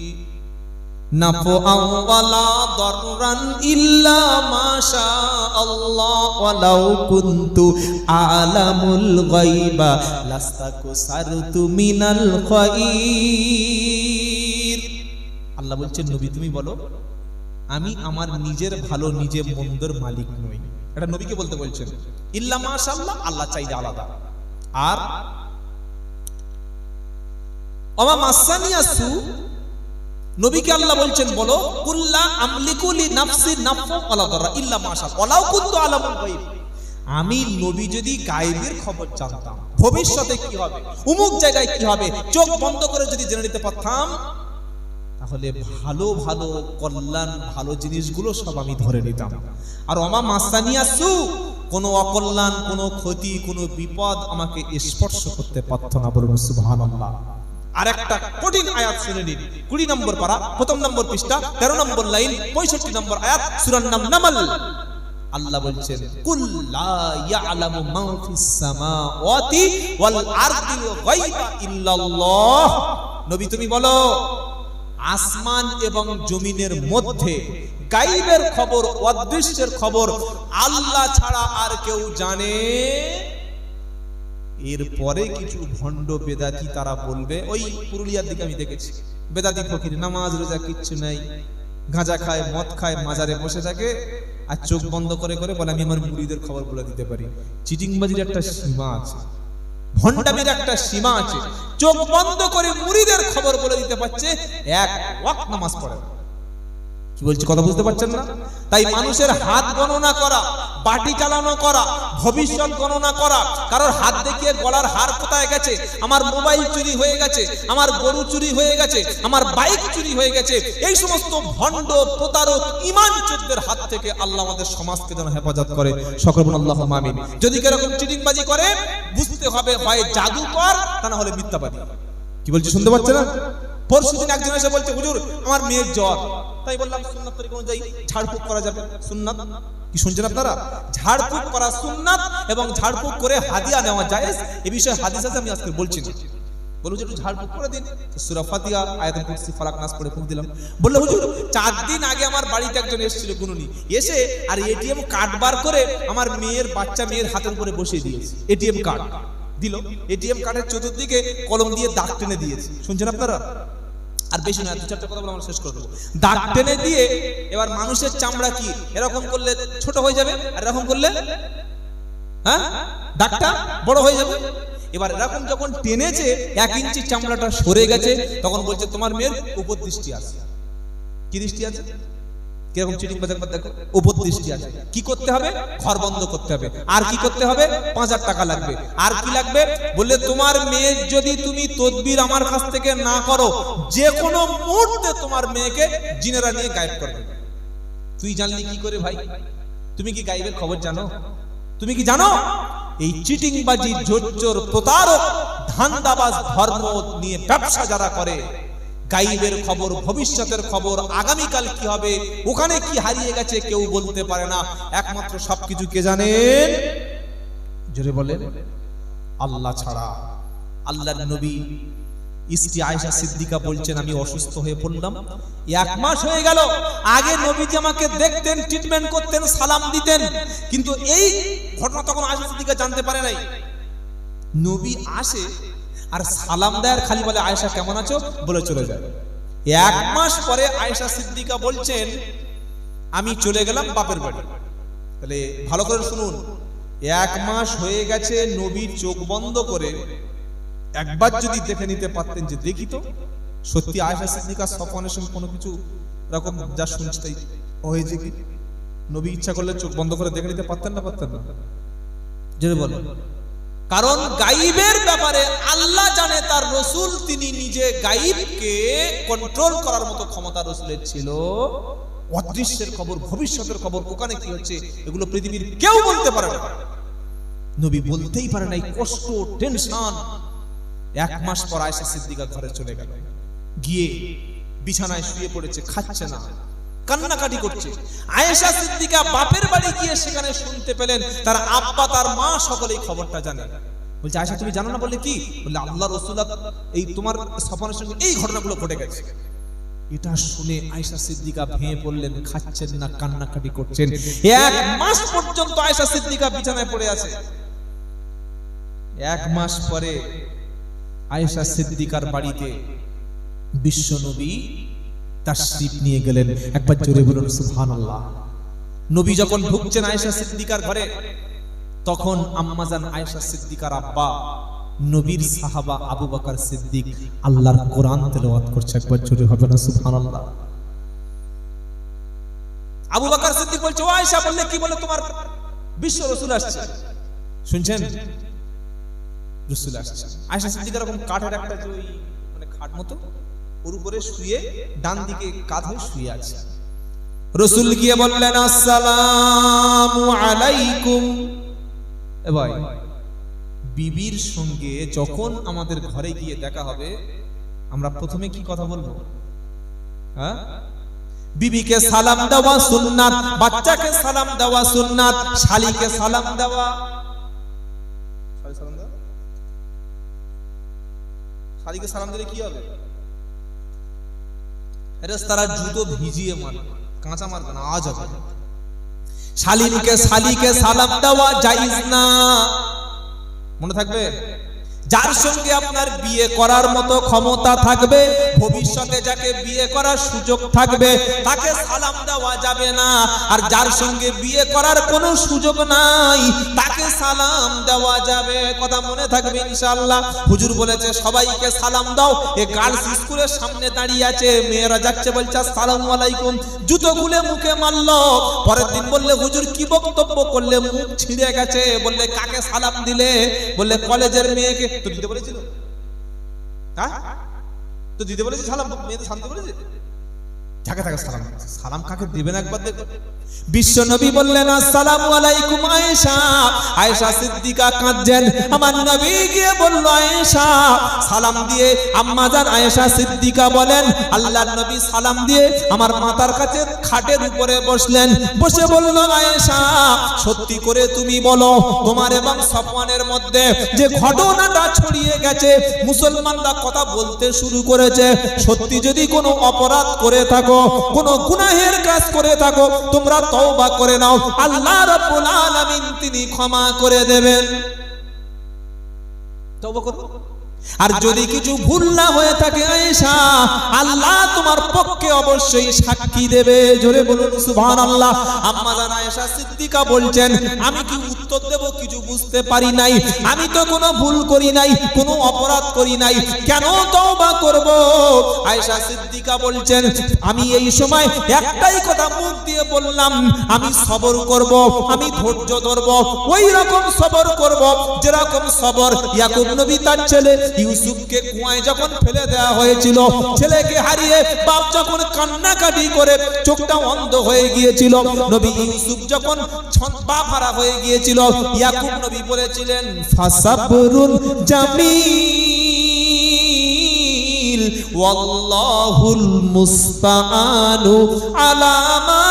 নাফআন ওয়ালা দাররান ইল্লা মাশা আল্লাহ ওয়ালাউ কুনতু আলামুল গায়বা লাস্তাকসারতু মিনাল খায়র। আল্লাহ বলছেন নবী তুমি বলো আমি আমার নিজের ভালো নিজে মন্দর মালিক নই। এটা নবীকে বলতে বলছেন। ইল্লা মাশাআল্লাহ, আল্লাহ চাইলে আলাদা। আর ওমা মাসানিয়াসু, নবীকে আল্লাহ বলছেন বলো কুল্লা আমলিকু লি নাফসি নাফা ওয়ালা দাররা ইল্লা মাশাআল্লাহ ওয়ালাউ কুনতু আলামুল গায়ব। আমি নবী যদি গায়বের খবর জানতাম, ভবিষ্যতে কি হবে, অমুক জায়গায় কি হবে, চোখ বন্ধ করে যদি জেনে নিতে পারতাম, তাহলে ভালো ভালো কল্যাণ ভালো জিনিসগুলো সব আমি ধরে নিতাম। আর ওমা মাসানিয়াসু, কোনো অকল্যাণ কোনো ক্ষতি কোনো বিপদ আমাকে স্পর্শ করতে পারত না। বলুন সুবহানাল্লাহ। আরেকটা কঠিন আয়াত শুনে নিন, 20 নম্বর পারা 1 নম্বর পৃষ্ঠা 13 নম্বর লাইন 65 নম্বর আয়াত সূরার নাম নামল। আল্লাহ বলছেন কুল লা ইয়ালামু মা ফিস সামাওয়াতি ওয়াল আরদিল গায়বা ইল্লাল্লাহ। নবী তুমি বলো আসমান এবং জমিনের মধ্যে গায়বের খবর অদৃশ্যের খবর আল্লাহ ছাড়া আর কেউ জানে। এরপরে কিছু ভণ্ড বেদাতি তারা বলবে, ওই পুরুলিয়ার দিকে আমি দেখেছি বেদাতি ফকির, নামাজ রোজা কিচ্ছু নাই, গাঁজা খায় মদ খায় মাজারে বসে থাকে আর চোখ বন্ধ করে করে বলে আমি আমার মুরিদের খবর বলে দিতে পারি। চিটিংবাজির একটা সীমা আছে, ভণ্ডামির একটা সীমা আছে। চোখ বন্ধ করে মুরিদের খবর বলে দিতে পারছে, এক ওয়াক্ত নামাজ পড়ে। কি বলছি কথা বুঝতে পারছেন না? তাই মানুষের হাত গণনা করা, বাটি চালানো করা, ভবিষ্যৎ গণনা করা, কারোর হাত দেখিয়ে গলার হার কোথায় গেছে, আমার মোবাইল চুরি হয়ে গেছে, আমার গরু চুরি হয়ে গেছে, আমার বাইক চুরি হয়ে গেছে, এই সমস্ত ভণ্ড প্রতারক ঈমানচোরদের হাত থেকে আল্লাহ আমাদের সমাজকে যেন হেফাজত করে। সকলে বলুন আল্লাহুম্মা আমিন। যদি এরকম চিটিংবাজি করে বুঝতে হবে হয় জাদুকর তা না হলে মিথ্যাবাদী। কি বলছি শুনতে পাচ্ছেন না? পরশুদিন একজন এসে বলছে হুজুর আমার মেয়ের জ্বর, তাই বললাম সুন্নাত তরিকা অনুযায়ী ঝাড়ফুঁক করা যাবে। সুন্নাত কি শুনছেন আপনারা? ঝাড়ফুঁক করা সুন্নাত এবং ঝাড়ফুঁক করে হাদিয়া নেওয়া জায়েজ। এই বিষয়ে হাদিস আছে, আমি আজকে বলছি না। বলুন যে একটু ঝাড়ফুঁক করে দিন, সূরা ফাতিহা আয়াতুল কুরসি ফালাক নাস পড়ে ফুঁক দিলাম। বললে হুজুর 4 দিন আগে আমার বাড়িতে একজন এসেছিল গুনুনি, এসে আর এটিএম কার্ড বার করে আমার মেয়ের বাচ্চা মেয়ের হাতের উপরে বসিয়ে দিয়েছে। এটিএম কার্ড দিল, এটিএম কার্ডের চতুর্দিকে কলম দিয়ে দাগ টেনে দিয়েছে। শুনছেন আপনারা? আর বেশি না, 2-4টা কথা বলে আমরা শেষ করে দেবো। দাগ টেনে দিয়ে এবার মানুষের চামড়া কি এরকম করলে ছোট হয়ে যাবে, আর এরকম করলে হ্যাঁ দাগটা বড় হয়ে যাবে। এবার এরকম যখন টেনেছে 1 ইঞ্চি চামড়াটা সরে গেছে, তখন বলছে তোমার মেয়ের উপর দৃষ্টি আছে। কি দৃষ্টি আছে? কিরকম চিটিং বাজার দেখো, উপর দৃষ্টি আছে। কি করতে হবে? ঘর বন্ধ করতে হবে। আর কি করতে হবে? 5000 টাকা লাগবে। আর কি লাগবে? বললে তোমার মেয়ের যদি তুমি তদবির আমার কাছ থেকে না করো, যে কোনো মুহূর্তে তোমার মেয়েকে জিনেরা নিয়ে গায়েব করবে। তুই জানলি কি করে ভাই? তুমি কি গায়েবের খবর জানো? তুমি কি জানো? এই চিটিংবাজি জোচ্চোর প্রতারক ধান্দাবাজ ধর্ম নিয়ে ব্যবসা যারা করে, গায়েবের খবর ভবিষ্যতের খবর আগামীকাল কি হবে ওখানে কি হারিয়ে গেছে কেউ বলতে পারে না। একমাত্র সবকিছু কে জানেন? জোরে বলেন আল্লাহ ছাড়া। আল্লাহর নবী স্ত্রী আয়েশা সিদ্দিকা বলছেন আমি অসুস্থ হয়ে পড়লাম, 1 মাস হয়ে গেল। আগে নবীজি আমাকে দেখতেন, ট্রিটমেন্ট করতেন, সালাম দিতেন, কিন্তু এই ঘটনা তখন আয়েশা সিদ্দিকা জানতে পারে নাই। নবী আসে আর সালাম দেয় আর খালি বলে আয়েশা কেমন আছো বলে চলে যায়। 1 মাস পরে আয়েশা সিদ্দিকা বলছেন আমি চলে গেলাম বাপের বাড়ি। তাহলে ভালো করে শুনুন, 1 মাস হয়ে গেছে, নবীর চোখ বন্ধ করে একবার যদি দেখে নিতে পারতেন যে দেখি তো সত্যি আয়েশা সিদ্দিকা সফওয়ানের সঙ্গে কোনো কিছু এরকম যা শুনছে হয়েছে কি, নবী ইচ্ছা করলে চোখ বন্ধ করে দেখে নিতে পারতেন না? পারতেন না? জোরে বলেন। কারণ গাইবের ব্যাপারে আল্লাহ জানে, তার রাসূল তিনি নিজে গাইবকে কন্ট্রোল করার মতো ক্ষমতা রাসূলের ছিল। অদৃশ্যের খবর, ভবিষ্যতের খবর, ওখানে কি হচ্ছে এগুলো পৃথিবীর কেউ বলতে পারে না। নবী বলতেই পারে না, কষ্ট টেনশন। 1 মাস পর আয়েশা সিদ্দিকা ঘরে চলে গেল, গিয়ে বিছানায় শুয়ে পড়েছে, খাচ্ছে না, কান্নাকাটি করছে। আয়েশা সিদ্দিকা বাপের বাড়ি গিয়ে সেখানে শুনতে পেলেন তার আব্বা তার মা সকলেই খবরটা জানে। বলছে আয়েশা তুমি জানো না? বললে কি? বললে আল্লাহ রাসূল এই তোমার সফওয়ানের সঙ্গে এই ঘটনাগুলো ঘটে গেছে। এটা শুনে আয়েশা সিদ্দিকা ভেঙে পড়লেন, খাচ্ছেন না, কান্নাকাটি করছেন। 1 মাস পর্যন্ত আয়েশা সিদ্দিকা বিছানায় পড়ে আছে। 1 মাস পরে আয়েশা সিদ্দিকার বাড়িতে বিশ্বনবী তাশরীফ নিয়ে গেলেন। একবার জোরে বলুন সুবহানাল্লাহ। নবী যখন ঢুকছেন আয়েশা সিদ্দিকার ঘরে, তখন আম্মাজান আয়েশা সিদ্দিকার আব্বা নবীর সাহাবা আবু বকর সিদ্দিক আল্লাহর কোরআন তেলাওয়াত করছে। একবার জোরে হবে না সুবহানাল্লাহ? আবু বকর সিদ্দিক বলছে ও আয়েশা, বললে কি? বলে তোমার বিশ্ব রাসূল আসছে। শুনছেন? রাসূল আসছে। আয়েশা সিদ্দিকা এরকম কাঠের একটা যে মানে খাট মতো ওর উপরে শুয়ে ডান দিকে কাঁধ হয়ে শুয়ে আছে। রাসূল গিয়ে বললেন আসসালামু আলাইকুম। এ ভাই, বিবির সঙ্গে যখন আমাদের ঘরে গিয়ে দেখা হবে আমরা প্রথমে কি কথা বলবো? হ্যাঁ, বিবিকে সালাম দেওয়া সুন্নাত, বাচ্চাকে সালাম দেওয়া সুন্নাত, শালীকে সালাম দেওয়া। শালীকে সালাম দিলে কি হবে? তারা জুতো ভিজিয়ে মারবে, কাঁচা মারবে না, আওয়াজ হবে। শালীকে সালাম দেওয়া জায়েজ না, মনে থাকবে। যার সঙ্গে আপনার বিয়ে করার মতো ক্ষমতা থাকবে, ভবিষ্যতে যাকে বিয়ে করার সুযোগ থাকবে, তাকে সালাম দেওয়া যাবে না। আর যার সঙ্গে বিয়ে করার কোনো সুযোগ নাই, তাকে সালাম দেওয়া যাবে। কথা মনে থাকবে ইনশাআল্লাহ। হুজুর বলেছে সবাইকে সালাম দাও। এ গার্লস স্কুলের সামনে দাঁড়িয়ে আছে, মেয়েরা যাচ্ছে, বলছে আসসালামু আলাইকুম, জুতো খুলে মুখে মারলো। পরের দিন বললে হুজুর কি বক্তব্য করলে, মুখ ছিঁড়ে গেছে। বললে কাকে সালাম দিলে? বললে কলেজের মেয়েকে। তো দিতে বলেছিল? হ্যাঁ, তো দিতে বলেছে সালাম, মেয়েদের সালাম দিতে বলেছে? থাকে সালাম, সালাম কাকে দিবেন একবার দেখো। বিশ্ব নবী বললেন আসসালামু আলাইকুম আয়েশা। আয়েশা সিদ্দিকা কাঁদছেন। আমার নবী গিয়ে বলল আয়েশা সালাম দিয়ে। আম্মাজান আয়েশা সিদ্দিকা বলেন আল্লাহর নবী সালাম দিয়ে আমার মাথার কাছে খাটের উপরে বসলেন। বসে বলল আয়েশা সত্যি করে তুমি বলো, তোমার এবং সফওয়ানের মধ্যে যে ঘটনাটা ছড়িয়ে গেছে, মুসলমানরা কথা বলতে শুরু করেছে, সত্যি যদি কোনো অপরাধ করে থাকো, কোনো গুনাহের কাজ করে থাকো, তোমরা তওবা করে নাও, আল্লাহ রাব্বুল আলামিন তিনি ক্ষমা করে দেবেন। তওবা করো। আর যদি কিছু ভুল না হয়ে থাকে আয়েশা, আল্লাহ তোমার পক্ষে অবশ্যই সাক্ষী দেবে। জোরে বলুন সুবহানাল্লাহ। আম্মা জান আয়েশা সিদ্দিকা বলছেন আমি কি উত্তর দেব কিছু বুঝতে পারি নাই। আমি তো কোনো ভুল করি নাই, কোনো অপরাধ করি নাই, কেন তওবা করব? আয়েশা সিদ্দিকা বলছেন আমি এই সময় একটাই কথা মুখ দিয়ে বললাম, আমি সবর করব, আমি ধৈর্য ধরব, ওই রকম সবর করব যেরকম সবর ইয়াকুব নবী তার ছেলে ইউসুফকে কুয়ায় যখন ফেলে দেওয়া হয়েছিল, ছেলেকে হারিয়ে বাপ যখন কান্নাকাটি করে চোখটা অন্ধ হয়ে গিয়েছিল, নবী ইউসুফ যখন বাপ হারা হয়ে গিয়েছিল, ইয়াকুব নবী বলেছিলেন ফাসাবরুন জামিল ওয়াল্লাহুল মুস্তাআনু আলা মা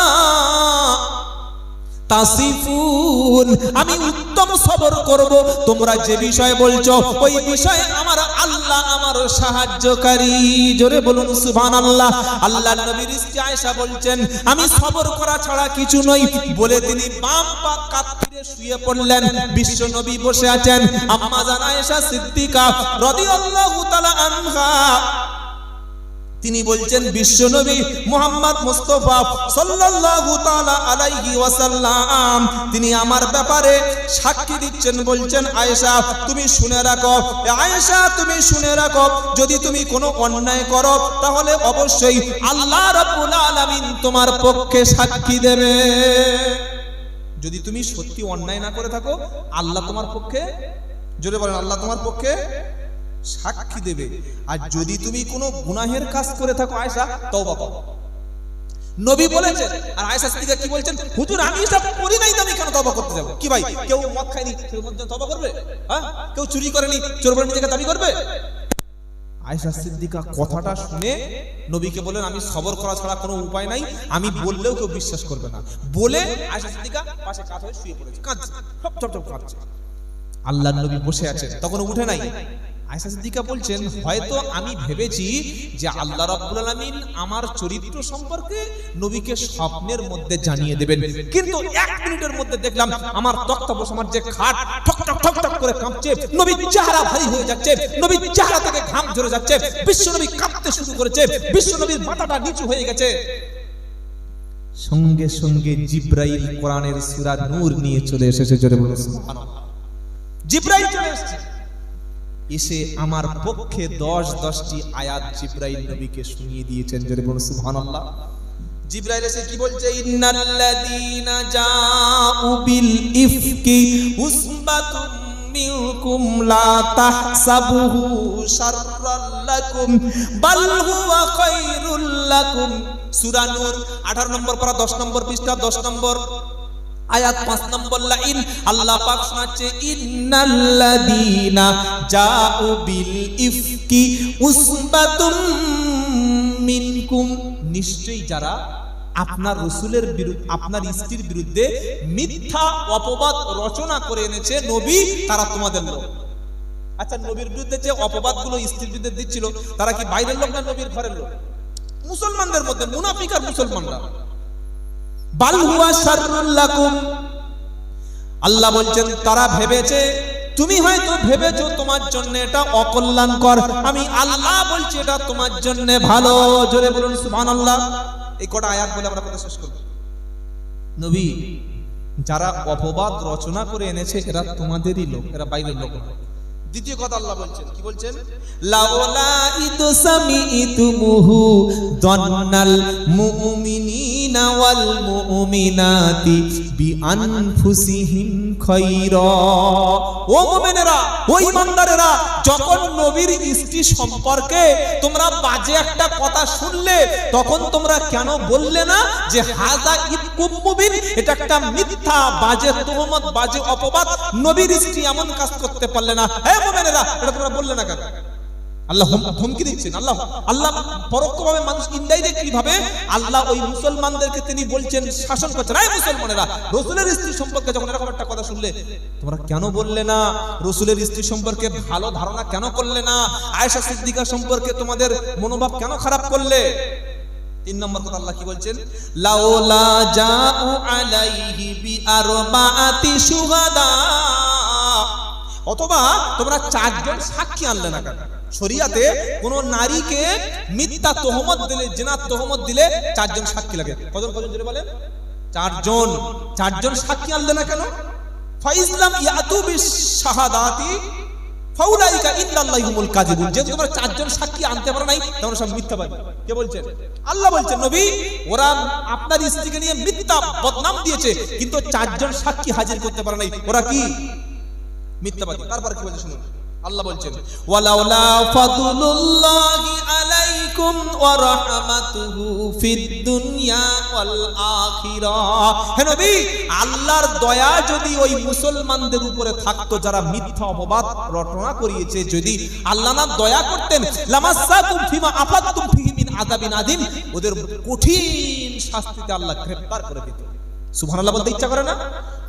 তাসিফুন, আমি উত্তম সবর করব, তোমরা যে বিষয় বলছো ওই বিষয়ে আমার আল্লাহ আমার সাহায্যকারী। জোরে বলুন সুবহানাল্লাহ। আল্লাহর নবীর স্ত্রী আয়েশা বলছেন, আমি সবর করা ছাড়া কিছু নই বলে তিনি বাম পা কাত ফিরে শুয়ে পড়লেন। বিশ্ব নবী বসে আছেন, আম্মা জান আয়েশা সিদ্দিকা রাদিয়াল্লাহু তাআলা আনহা তিনি বলছেন, বিশ্বনবী মুহাম্মদ মুস্তাফা সাল্লাল্লাহু তাআলা আলাইহি ওয়াসাল্লাম তিনি আমার ব্যাপারে সাক্ষী দিচ্ছেন। বলছেন, আয়েশা তুমি শুনে রাখো, আয়েশা তুমি শুনে রাখো, যদি তুমি কোনো অন্যায় করো তাহলে অবশ্যই আল্লাহ রাব্বুল আলামিন তোমার পক্ষে সাক্ষী দেবে। যদি তুমি সত্যি অন্যায় না করে থাকো আল্লাহ তোমার পক্ষে, জোরে বলেন, আল্লাহ তোমার পক্ষে সাক্ষী দেবে। আর যদি তুমি কোনো গুনাহের কাজ করে থাকো আয়েশা তওবা করো। নবী বলেছেন, আর আয়েশা সিদ্দিকা কি বলছেন, হুজুর আমি সব করি নাই তো আমি কেন তওবা করতে যাব? কি ভাই, কেউ মদ খায়নি কেউ মদ তওবা করবে? হ্যাঁ, কেউ চুরি করেনি চোর বলে নিজেকে দাবি করবে? আয়েশা সিদ্দিকা কথাটা শুনে নবীকে বলেন, আমি সবর করা ছাড়া কোনো উপায় নাই, আমি বললেও কেউ বিশ্বাস করবে না। বলে আয়েশা সিদ্দিকা পাশে কাত হয়ে শুয়ে পড়েছে, কাঁদছে, সব কাঁদছে। আল্লাহর নবী বসে আছেন, তখন উঠে নাই। আয়েশা সিদ্দিকা বলছেন, হয়তো আমি ভেবেছি যে আল্লাহ রাব্বুল আলামিন আমার চরিত্র সম্পর্কে নবীকে স্বপ্নের মধ্যে জানিয়ে দেবেন, কিন্তু 1 মিনিটের মধ্যে দেখলাম আমার তক্তা বসে আমার যে খাট ঠক ঠক ঠক ঠক করে কাঁপছে, নবীর চেহারা ভারী হয়ে যাচ্ছে, নবীর চেহারা থেকে ঘাম ঝরে যাচ্ছে, বিশ্বনবী কাঁপতে শুরু করেছে, বিশ্বনবীর মাথাটা নিচু হয়ে গেছে। সঙ্গে সঙ্গে জিবরাইল কোরআনের সূরা নূর নিয়ে চলে এসেছে। জোরে বলুন সুবহানাল্লাহ। জিবরাইল চলে এসেছে, এসে আমার পক্ষে 10টি আয়াত জিবরাইল নবীকে শুনিয়ে দিয়েছেন। জোরে বলুন সুবহানাল্লাহ। জিবরাইল এসে কি বলছে, ইন্নাল্লাযীনা জাউ বিল ইফকি উসবাতুম মিনকুম লা তাহসাবুহু শাররাল লাকুম বাল হুয়া খায়রুল লাকুম। সূরা নূর 18 নম্বর পারা 10 নম্বর পৃষ্ঠা 10 নম্বর আয়াত 5 নম্বর লাইন আল্লাহ পাক শোনাচ্ছে, ইন্নাল্লাযীনা জাউ বিল ইফকি উসবাতুম মিনকুম, নিশ্চয়ই যারা আপনার রাসূলের বিরুদ্ধে, আপনার স্ত্রীর বিরুদ্ধে মিথ্যা অপবাদ রচনা করে এনেছে নবী, তারা তোমাদের লোক। আচ্ছা, নবীর বিরুদ্ধে যে অপবাদগুলো স্ত্রীর বিরুদ্ধে দিচ্ছিল তারা কি বাইরের লোক না নবীর ঘরের লোক? মুসলমানদের মধ্যে মুনাফিক আর মুসলমানরা। বাল হুয়া শাররুল লাকুম, আল্লাহ বলছেন তারা ভেবেছে, তুমি হয়তো ভেবেছো তোমার জন্য এটা অকল্যাণকর, আমি আল্লাহ বলছি এটা তোমার জন্য ভালো। জোরে বলুন সুবহানাল্লাহ। এই কটা আয়াত বলে আমরা কথা শেষ করব। নবী, যারা অপবাদ রচনা করে এনেছে এরা তোমাদেরই লোক, এরা বাইরের লোক না। দ্বিতীয় কথা আল্লাহ বলছেন, কি বলছেন, লাউলা ইদ সামিতুমুহু দান্নাল মুমিনিনা ওয়াল মুমিনাতি বিআনফুসিহিম খায়রা। ও মুমিনেরা, ও ঈমানদারেরা, যখন নবীর স্ত্রী সম্পর্কে তোমরা বাজে একটা কথা শুনলে তখন তোমরা কেন বললে না যে হাযা ইফকুম মুবিন, এটা একটা মিথ্যা বাজে তুহমত, বাজে অপবাদ, নবীর স্ত্রী এমন কাজ করতে পারলে না। মুমিনেরা, এটা তোমরা বললে না কেন? আল্লাহ ধমকি দিচ্ছেন। আল্লাহ পরোক্ষভাবে, মানুষ ইনডাইরেক্টলি ভাবে আল্লাহ ওই মুসলমানদেরকে তিনি বলছেন, শাসন করছেন, এই মুসলমানেরা, রাসূলের স্ত্রী সম্পর্কে যখন এরকম একটা কথা শুনলে তোমরা কেন বললে না? রাসূলের স্ত্রী সম্পর্কে ভালো ধারণা কেন করলে না? আয়েশা সিদ্দিকা সম্পর্কে তোমাদের মনোভাব কেন খারাপ করলে? 3 নম্বর কথা আল্লাহ কি বলছেন, লাউলা জাউ আলাইহি বিআরবাআতি শুহাদা, অথবা তোমরা 4 জন সাক্ষী আনলে না কেন? শরিয়াতে কোন নারীকে মিথ্যা তহমত দিলে, জিনার তহমত দিলে 4 জন সাক্ষী লাগে। কজন জোরে বলেন? 4 জন। 4 জন সাক্ষী আনলে না কেন? ফাইজলাম ইয়াতু বিশ শাহাদাতি ফাউলাইকা ইল্লাল্লাহুল কাযিবুন। যে তোমরা 4 জন সাক্ষী আনতে পারো নাই তোমরা সব মিথ্যাবাদী। কে বলছেন? আল্লাহ বলছেন, নবী ওরা আপনার স্ত্রীকে নিয়ে মিথ্যা বদনাম দিয়েছে, কিন্তু 4 জন সাক্ষী হাজির করতে পারে নাই, ওরা কি মিথ্যাবাদী। তারপর কি বলছে শুনুন, আল্লাহ বলছেন, ওয়ালাউলা ফাদলুল্লাহি আলাইকুম ওয়া রাহমাতুহু ফিদ দুনিয়া ওয়াল আখিরাহ। হে নবী, আল্লাহর দয়া যদি ওই মুসলমানদের উপরে থাকতো যারা মিথ্যা অপবাদ রটনা করিয়েছে, যদি আল্লাহ না দয়া করতেন, লামাসাকুম ফিমা আফাদতুম ফিহি মিন আযাবিন আযীম, ওদের কঠিন শাস্তিতে আল্লাহ গ্রেফতার করে দিত। সুবহানাল্লাহ বলতে ইচ্ছা করে না?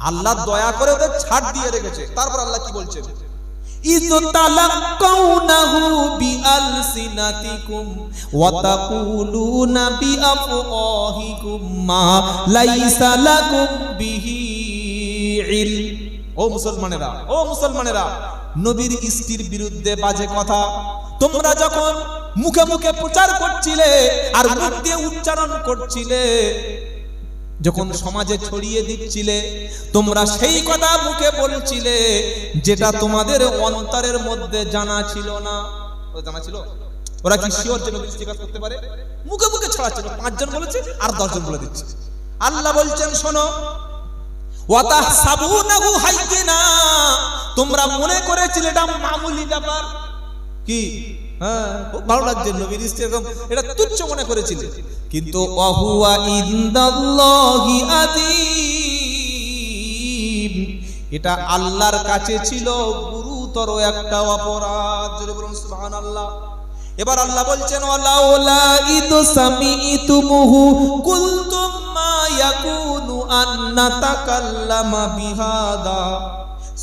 আল্লাহ দয়া করে ওদের ছাড় দিয়ে রেখেছে। তারপর আল্লাহ কি বলছেন? ইয তালাক্কাউনাহু বিআলসিনাতিকুম ওয়া তাকুলুনা বিআফওয়াহিকুম মা লাইসা লাকুম বিহি ইলম। ও মুসলমানেরা, নবীর স্ত্রীর বিরুদ্ধে বাজে কথা তোমরা যখন মুখে মুখে প্রচার করছিলে আর মুখ দিয়ে উচ্চারণ করছিলে, যখন সমাজে ছড়িয়ে দিচ্ছিলে, তোমরা সেই কথা মুখে বলছিলে যেটা তোমাদের অন্তরের মধ্যে জানা ছিল না। জানা ছিল? ওরা কি শিওর যে নবী ইস্তিকাজ করতে পারে? মুখে মুখে ছড়াচ্ছিল, 5 জন বলেছে আর 10 জন বলে দিচ্ছে। আল্লাহ বলছেন শোনো, ওয়া তাহসাবুনাহু হাইয়িনা, তোমরা মনে করেছিলে এটা মামুলি ব্যাপার। কি? হ্যাঁ, খুব ভালো লাগছে নবীর স্ত্রী, এরকম এটা তুচ্ছ মনে করেছিলে, কিন্তু ওয়াহুয়া ইনদাল্লাহি আযীম, এটা আল্লাহর কাছে ছিল গুরুতর একটা অপরাধ। জোরে বলুন সুবহানাল্লাহ। এবার আল্লাহ বলছেন ওয়ালাউলা ইদ সামিতুমুহু কুলতুম মা ইয়াকুনু আন নাতাকাল্লামা বিহাদা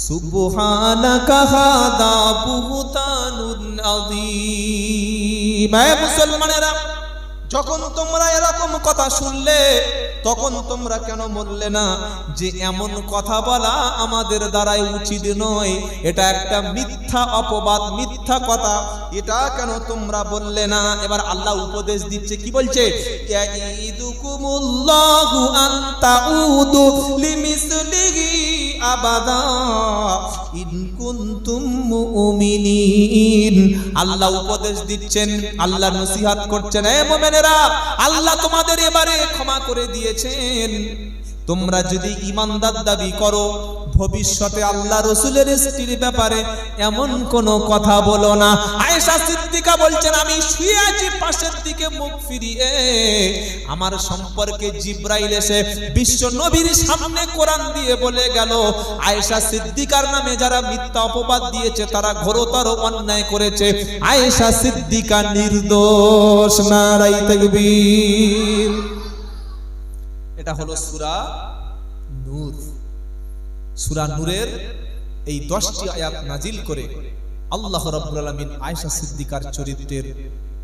সুবহানাকা হাদা বুহতানুন আযীম। হে মুসলমানেরা, যখন তোমরা এরকম কথা শুনলে তখন তোমরা কেন বললে না যে এমন কথা বলা আমাদের দ্বারাই উচিত নয়, এটা একটা মিথ্যা অপবাদ, মিথ্যা কথা, এটা কেন তোমরা বললে না? এবার আল্লাহ উপদেশ দিচ্ছে, কি বলছে? ইয়াইদুকুমুল্লাহু আন তাউদু লিমিসলিহি আবাদা ইন কুনতুম মুমিনিন। আল্লাহ উপদেশ দিচ্ছেন, আল্লাহ নসিহত করছেন, হে মুমিনেরা, আল্লাহ তোমাদের এবারে ক্ষমা করে দিয়েছেন। তোমরা যদি ঈমানদার দাবি করো, ভবিষ্যতে আল্লাহ রাসূলের স্ত্রীর ব্যাপারে এমন কোন কথা বলো না। আয়েশা সিদ্দিকা বলছেন, আমি শুয়ে আছি পাশের দিকে মুখ ফিরিয়ে, আমার সম্পর্কে জিবরাইল এসে বিশ্ব নবীর সামনে কোরআন দিয়ে বলে গেল, আয়েশা সিদ্দিকার নামে যারা মিথ্যা অপবাদ দিয়েছে তারা ঘোরতর অন্যায় করেছে, আয়েশা সিদ্দিকা নির্দোষ। নারায়ে তাকবীর। এটা হলো সূরা নূর। সূরা নূরের এই 10টি আয়াত নাজিল করে আল্লাহ রাব্বুল আলামিন আয়েশা সিদ্দিকার চরিত্রের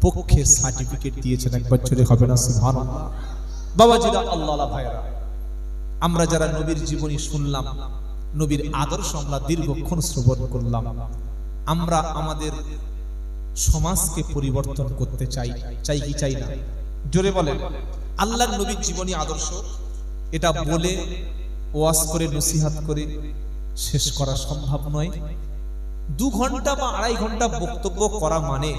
পক্ষে সার্টিফিকেট দিয়েছেন। একবার জোরে হবে না সুবহানাল্লাহ। বাবাজিরা, আল্লাহর ভাইরা, আমরা যারা নবীর জীবনী শুনলাম, নবীর আদর্শ আমরা দীর্ঘক্ষণ শ্রবণ করলাম, আমরা আমাদের সমাজকে পরিবর্তন করতে চাই কি চাই না? জোরে বলেন। আল্লাহর নবীর জীবনী আদর্শ এটা বলে ওয়াজ করে নসিহত করে শেষ করা সম্ভব নয়। 2 ঘন্টা বা 2.5 ঘন্টা বক্তব্য করা মানে